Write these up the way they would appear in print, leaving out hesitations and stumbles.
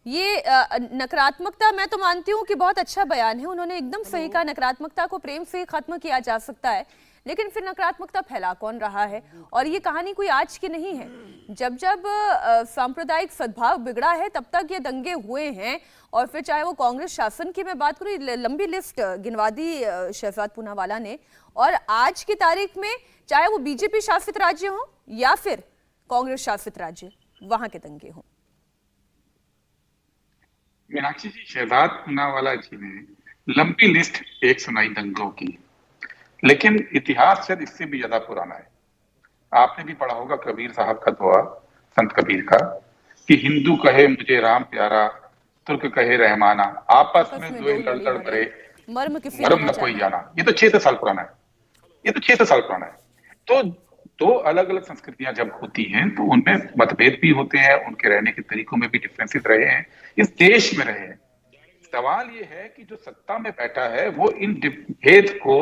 ये नकारात्मकता, मैं तो मानती हूँ कि बहुत अच्छा बयान है, उन्होंने एकदम सही कहा, नकारात्मकता को प्रेम से खत्म किया जा सकता है, लेकिन फिर नकारात्मकता फैला कौन रहा है? और ये कहानी कोई आज की नहीं है। जब जब सांप्रदायिक सद्भाव बिगड़ा है तब तक ये दंगे हुए हैं। और फिर चाहे वो कांग्रेस शासन की मैं बात करूँ, लंबी लिस्ट गिनवा दी शहजाद पूनावाला ने, और आज की तारीख में चाहे वो बीजेपी शासित राज्य हो या फिर कांग्रेस शासित राज्य, वहां के दंगे हों। मीनाक्षी जी, शहजाद पूनावाला जी ने लंबी लिस्ट एक सुनाई दंगों की, लेकिन इतिहास शायद इससे भी ज्यादा पुराना है। आपने भी पढ़ा होगा कबीर साहब का दोहा, संत कबीर का, कि हिंदू कहे मुझे राम प्यारा, तुर्क कहे रहमाना, आपस में दो लड़ लड़ मरे, मरम न कोई जाना। ये तो 600 साल पुराना है। ये तो 600 साल पुराना है। तो दो अलग अलग संस्कृतियां जब होती हैं तो उनमें मतभेद भी होते हैं, उनके रहने के तरीकों में भी डिफरेंसेस रहे हैं, इस देश में रहे हैं। सवाल ये है कि जो सत्ता में बैठा है वो इन भेद को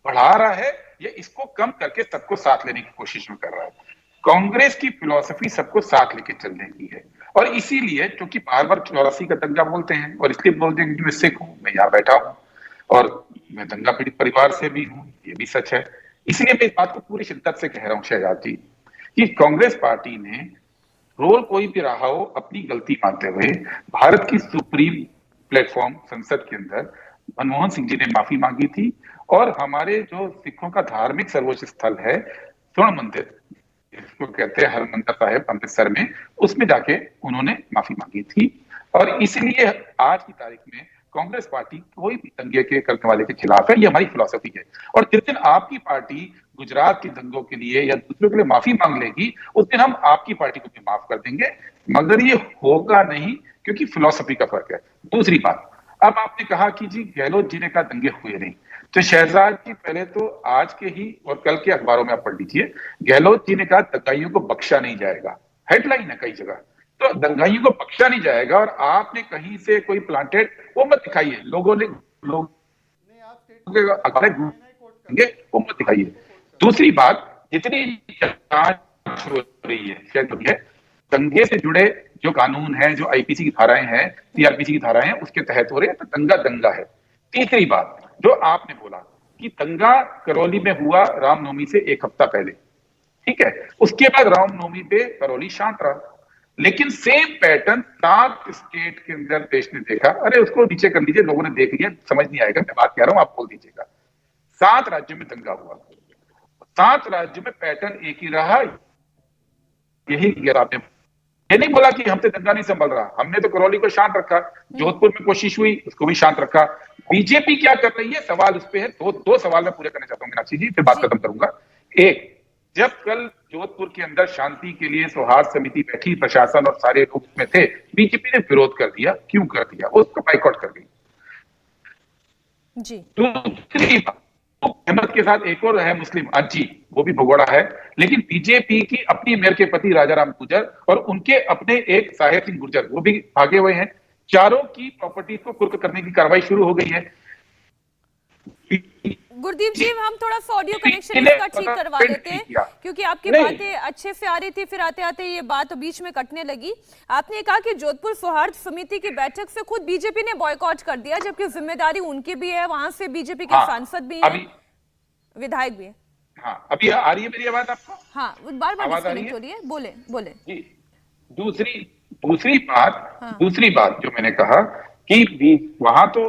बढ़ा रहा है या इसको कम करके सबको साथ लेने की कोशिश में कर रहा है। कांग्रेस की फिलॉसफी सबको साथ लेके चलने की है, और इसीलिए क्योंकि बार बार 84 का दंगा बोलते हैं, और इसलिए बोलते हैं कि मैं सिख हूं, मैं यहाँ बैठा हूं और मैं दंगा पीड़ित परिवार से भी हूं, ये भी सच है। इसलिए मैं इस बात को पूरी शिद्दत से कह रहा हूं शहजाद जी, कि कांग्रेस पार्टी ने रोल कोई भी रहा हो अपनी गलती मानते हुए भारत की सुप्रीम प्लेटफॉर्म संसद के अंदर मनमोहन सिंह जी ने माफी मांगी थी, और हमारे जो सिखों का धार्मिक सर्वोच्च स्थल है स्वर्ण मंदिर, इसको कहते हैं हरमंदिर साहिब अमृतसर में, उसमें जाके उन्होंने माफी मांगी थी। और इसलिए आज की तारीख में कांग्रेस पार्टी कोई भी दंगे के करने वाले के खिलाफ है, ये हमारी फिलॉसफी है। और जिस दिन आपकी पार्टी गुजरात के दंगों के लिए या दूसरों के लिए माफी मांग लेगी, उस दिन हम आपकी पार्टी को भी माफ कर देंगे, मगर ये होगा नहीं, क्योंकि फिलॉसफी का फर्क है। दूसरी बात, अब आपने कहा कि जी गहलोत जी ने कहा दंगे हुए नहीं, तो शहजाद जी पहले तो आज के ही और कल के अखबारों में आप पढ़ लीजिए, गहलोत जी ने कहा दंगाइयों को बख्शा नहीं जाएगा, हेडलाइन है कई जगह। तो दंगाइयों को बख्शा नहीं जाएगा, और आपने कहीं से कोई प्लांटेड वो मत दिखाइए, लोगों ने वो मत दिखाइए। दूसरी बात, जितनी जांच हो रही है दंगे से जुड़े जो कानून है, जो आईपीसी की धाराएं हैं, सीआरपीसी की धाराएं हैं, उसके तहत हो रहे हैं, तो दंगा दंगा है। तीसरी बात जो आपने बोला कि दंगा करौली में हुआ रामनवमी से एक हफ्ता पहले, ठीक है, उसके बाद रामनवमी पे करौली शांत रहा, लेकिन सेम पैटर्न 7 स्टेट के अंदर देश ने देखा। अरे उसको नीचे कर लीजिए, लोगों ने देख लिया, समझ नहीं आएगा मैं बात कह रहा हूं, आप बोल दीजिएगा। 7 राज्यों में दंगा हुआ, 7 राज्यों में पैटर्न एक ही रहा, यही गिरा। आपने ये नहीं बोला कि हमसे दंगा नहीं संभल रहा, हमने तो करौली को शांत रखा, जोधपुर में कोशिश हुई उसको भी शांत रखा। बीजेपी क्या कर रही है, सवाल उस पर है। दो सवाल मैं पूरे करना चाहता हूँ मीनाक्षी जी, फिर बात खत्म करूंगा। एक, जब कल जोधपुर के अंदर शांति के लिए सौहार्द समिति बैठी, प्रशासन और सारे लोग उसमें थे, बीजेपी ने विरोध कर दिया। क्यों कर दिया? उसको बाइकआउट कर गई। जी। दूसरी बात, अहमद के साथ एक और है मुस्लिम आजी, वो भी भगोड़ा है, लेकिन बीजेपी की अपनी मेयर के पति राजा राम गुर्जर और उनके अपने एक साहिब सिंह गुर्जर, वो भी भागे हुए हैं। चारों की प्रॉपर्टी को कुर्क करने की कार्रवाई शुरू हो गई है। गुरदीप जी, हम थोड़ा सा ऑडियो कनेक्शन इसका ठीक करवा देते हैं, क्योंकि आपकी बातें अच्छे से आ रही थी, फिर आते आते ये बात बीच में कटने लगी। आपने कहा कि जोधपुर सौहार्द समिति की बैठक से खुद बीजेपी ने बॉयकॉट कर दिया, जबकि जिम्मेदारी उनकी भी है, वहां से बीजेपी के सांसद भी हैं, विधायक भी है। हाँ, अभी आ रही है मेरी आवाज आपको? हाँ, बार बार डिस्कनेक्ट हो रही है, बोले बोले जी। दूसरी बात जो मैंने कहा कि वहां तो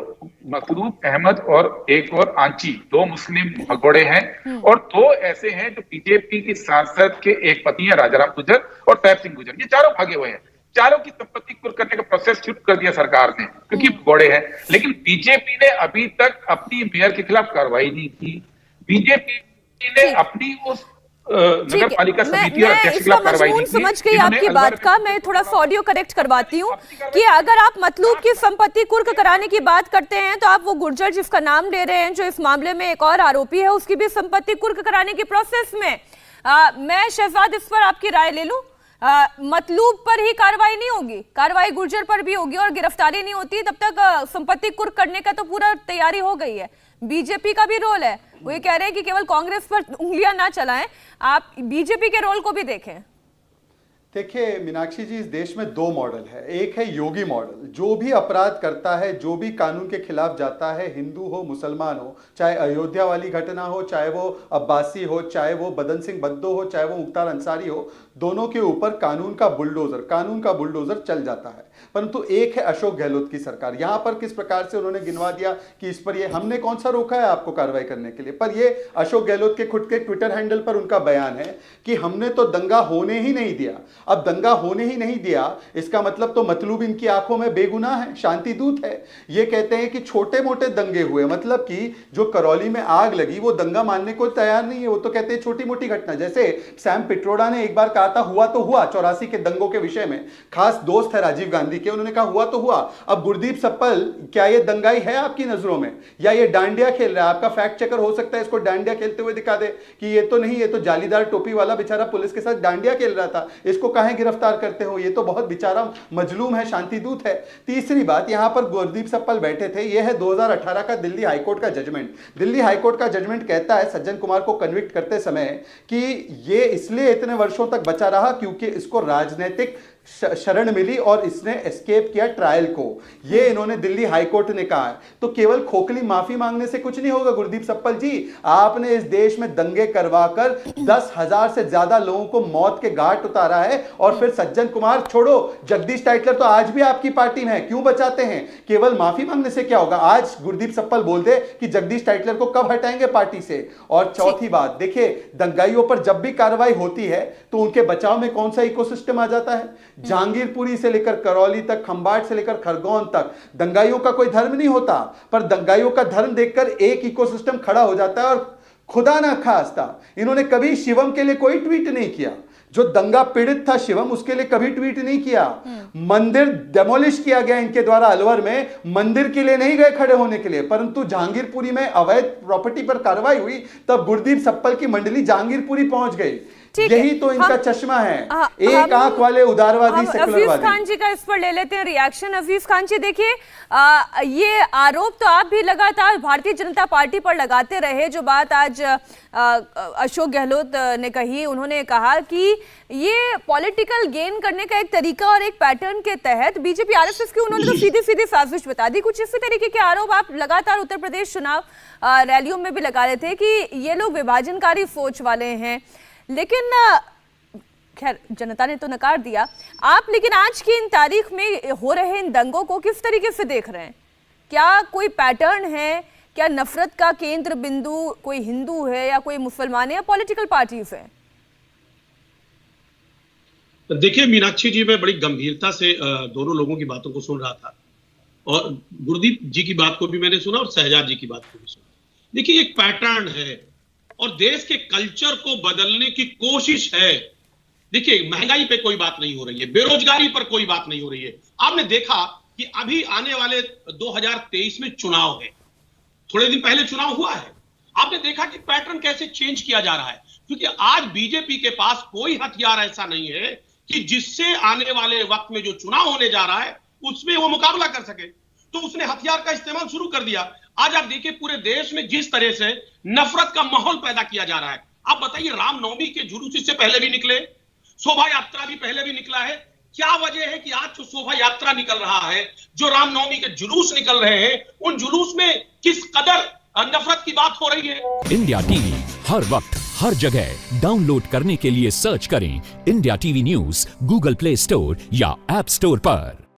मसरूफ अहमद और एक और आंची, 2 मुस्लिम भगोड़े हैं, और 2 ऐसे हैं जो बीजेपी की सांसद के एक पति हैं राजाराम गुर्जर और साहिब सिंह गुर्जर, ये चारों भागे हुए हैं। चारों की संपत्ति कुर्क करने का प्रोसेस शुरू कर दिया सरकार ने, क्योंकि भगोड़े हैं। लेकिन बीजेपी ने अभी तक अपनी मेयर के खिलाफ कार्रवाई नहीं की। बीजेपी ने अपनी उस नगर पालिका समिति और अध्यक्ष के खिलाफ कार्रवाई नहीं की। समझ गई आपकी बात का। मैं थोड़ा सा ऑडियो करेक्ट करवाती हूँ कि अगर आप मतलूब की संपत्ति कुर्क कराने की बात करते हैं, तो आप वो गुर्जर जिसका नाम ले रहे हैं, जो इस मामले में एक और आरोपी है, उसकी भी संपत्ति कुर्क कराने की प्रोसेस में मैं शहजाद इस पर आपकी राय ले लूं। मतलूब पर ही कार्रवाई नहीं होगी, कार्रवाई गुर्जर पर भी होगी, और गिरफ्तारी नहीं होती तब तक संपत्ति कुर्क करने का तो पूरा तैयारी हो गई है। बीजेपी का भी रोल है, वो ये कह रहे हैं कि केवल कांग्रेस पर उंगलियां ना चलाएं, आप बीजेपी के रोल को भी देखें। देखिए मीनाक्षी जी, इस देश में दो मॉडल है। एक है योगी मॉडल, जो भी अपराध करता है, जो भी कानून के खिलाफ जाता है, हिंदू हो मुसलमान हो, चाहे अयोध्या वाली घटना हो, चाहे वो अब्बासी हो, चाहे वो बदन सिंह बद्दो हो, चाहे वो मुख्तार अंसारी हो, दोनों के ऊपर कानून का बुलडोजर चल जाता है। परंतु एक है अशोक गहलोत की सरकार। यहां पर किस प्रकार से उन्होंने गिनवा दिया कि इस पर ये हमने कौन सा रोका है आपको कार्रवाई करने के लिए, पर ये अशोक गहलोत के खुद के ट्विटर हैंडल पर उनका बयान है कि हमने तो दंगा होने ही नहीं दिया। अब दंगा होने ही नहीं दिया, इसका मतलब तो मतलूब इनकी आंखों में बेगुनाह है, शांति दूत है। ये कहते हैं कि छोटे मोटे दंगे हुए, मतलब कि जो करौली में आग लगी वो दंगा मानने को तैयार नहीं है। वो तो कहते हैं छोटी मोटी घटना। जैसे सैम पिट्रोडा ने एक बार कहा था हुआ तो हुआ 84 के दंगों के विषय में, खास दोस्त है राजीव गांधी के, उन्होंने कहा हुआ तो हुआ। अब गुरदीप सप्पल, क्या ये दंगाई है आपकी नजरों में, या ये डांडिया खेल रहा है? आपका फैक्ट चेकर हो सकता है इसको डांडिया खेलते हुए दिखा दे कि ये तो नहीं, ये तो जालीदार टोपी वाला बेचारा पुलिस के साथ डांडिया खेल रहा था, इसको काहे गिरफ्तार करते हो, ये तो बहुत बेचारा मजलूम है, शांति दूत है। तीसरी बात, यहां पर गुरदीप सप्पल बैठे थे, यह है 2018 का दिल्ली हाईकोर्ट का जजमेंट। दिल्ली हाईकोर्ट का जजमेंट कहता है सज्जन कुमार को कन्विक्ट करते समय कि ये इसलिए इतने वर्षों तक बचा रहा क्योंकि इसको राजनीतिक शरण मिली और इसने एस्केप किया ट्रायल को। ये इन्होंने दिल्ली हाईकोर्ट ने कहा है। तो केवल खोखली माफी मांगने से कुछ नहीं होगा गुरदीप सप्पल जी। आपने इस देश में दंगे करवाकर 10,000 से ज्यादा लोगों को मौत के घाट उतारा है, और फिर सज्जन कुमार छोड़ो, जगदीश टाइटलर तो आज भी आपकी पार्टी में है, क्यों बचाते हैं? केवल माफी मांगने से क्या होगा? आज गुरदीप सप्पल बोल दे कि जगदीश टाइटलर को कब हटाएंगे पार्टी से। और चौथी बात, देखिए दंगाइयों पर जब भी कार्रवाई होती है तो उनके बचाव में कौन सा इकोसिस्टम आ जाता है? जहांगीरपुरी से लेकर करौली तक, खंबाट से लेकर खरगोन तक, दंगाइयों का कोई धर्म नहीं होता, पर दंगाइयों का धर्म देखकर एक इकोसिस्टम खड़ा हो जाता है। और खुदा ना खास्ता, इन्होंने कभी शिवम के लिए कोई ट्वीट नहीं किया। जो दंगा पीड़ित था शिवम, उसके लिए कभी ट्वीट नहीं किया। मंदिर डेमोलिश किया गया इनके द्वारा अलवर में, मंदिर के लिए नहीं गए खड़े होने के लिए, परंतु जहांगीरपुरी में अवैध प्रॉपर्टी पर कार्रवाई हुई तब गुरदीप सप्पल की मंडली जहांगीरपुरी पहुंच गई। यही तो इनका चश्मा है, एक आंख वाले उदारवादी सेकुलरवादी। हफीज खान जी का इस पर ले लेते हैं रिएक्शन। हफीज खान जी, देखिए ये आरोप तो आप भी लगातार भारतीय जनता पार्टी पर लगाते रहे। जो बात आज अशोक गहलोत ने कही, उन्होंने कहा कि ये पॉलिटिकल गेन करने का एक तरीका और एक पैटर्न के तहत बीजेपी आरएसएस की उन्होंने तो सीधी सीधी साजिश बता दी। कुछ इसी तरीके के आरोप आप लगातार उत्तर प्रदेश चुनाव रैलियों में भी लगा रहे थे कि ये लोग विभाजनकारी सोच वाले हैं, लेकिन खैर जनता ने तो नकार दिया। आप लेकिन आज की इन तारीख में हो रहे इन दंगों को किस तरीके से देख रहे हैं? क्या कोई पैटर्न है? क्या नफरत का केंद्र बिंदु कोई हिंदू है या कोई मुसलमान है या पॉलिटिकल पार्टीज है? देखिए मीनाक्षी जी, मैं बड़ी गंभीरता से दोनों लोगों की बातों को सुन रहा था, और गुरदीप जी की बात को भी मैंने सुना और शहजाद जी की बात को भी सुना। देखिए एक पैटर्न है और देश के कल्चर को बदलने की कोशिश है। देखिए महंगाई पे कोई बात नहीं हो रही है, बेरोजगारी पर कोई बात नहीं हो रही है। आपने देखा कि अभी आने वाले 2023 में चुनाव है, थोड़े दिन पहले चुनाव हुआ है। आपने देखा कि पैटर्न कैसे चेंज किया जा रहा है, क्योंकि आज बीजेपी के पास कोई हथियार ऐसा नहीं है कि जिससे आने वाले वक्त में जो चुनाव होने जा रहा है उसमें वो मुकाबला कर सके। तो उसने हथियार का इस्तेमाल शुरू कर दिया। आज आप देखिए पूरे देश में जिस तरह से नफरत का माहौल पैदा किया जा रहा है। आप बताइए, रामनवमी के जुलूस इससे पहले भी निकले, शोभा यात्रा भी पहले भी निकला है। क्या वजह है कि आज जो शोभा यात्रा निकल रहा है, जो रामनवमी के जुलूस निकल रहे हैं, उन जुलूस में किस कदर नफरत की बात हो रही है? इंडिया टीवी हर वक्त हर जगह डाउनलोड करने के लिए सर्च करें India TV news Google play store या ऐप स्टोर पर।